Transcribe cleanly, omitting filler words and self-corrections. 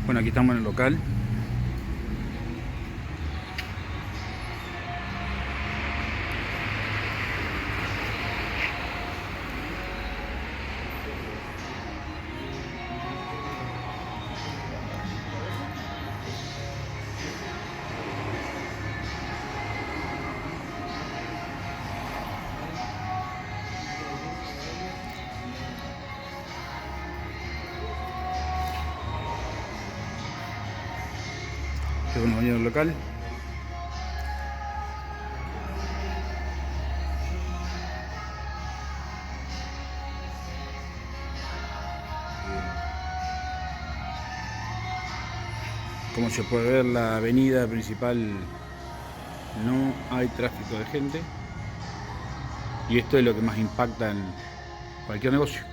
Bueno, aquí estamos en el local. Este es un baño del local. Como se puede ver, la avenida principal no hay tráfico de gente. Y esto es lo que más impacta en cualquier negocio.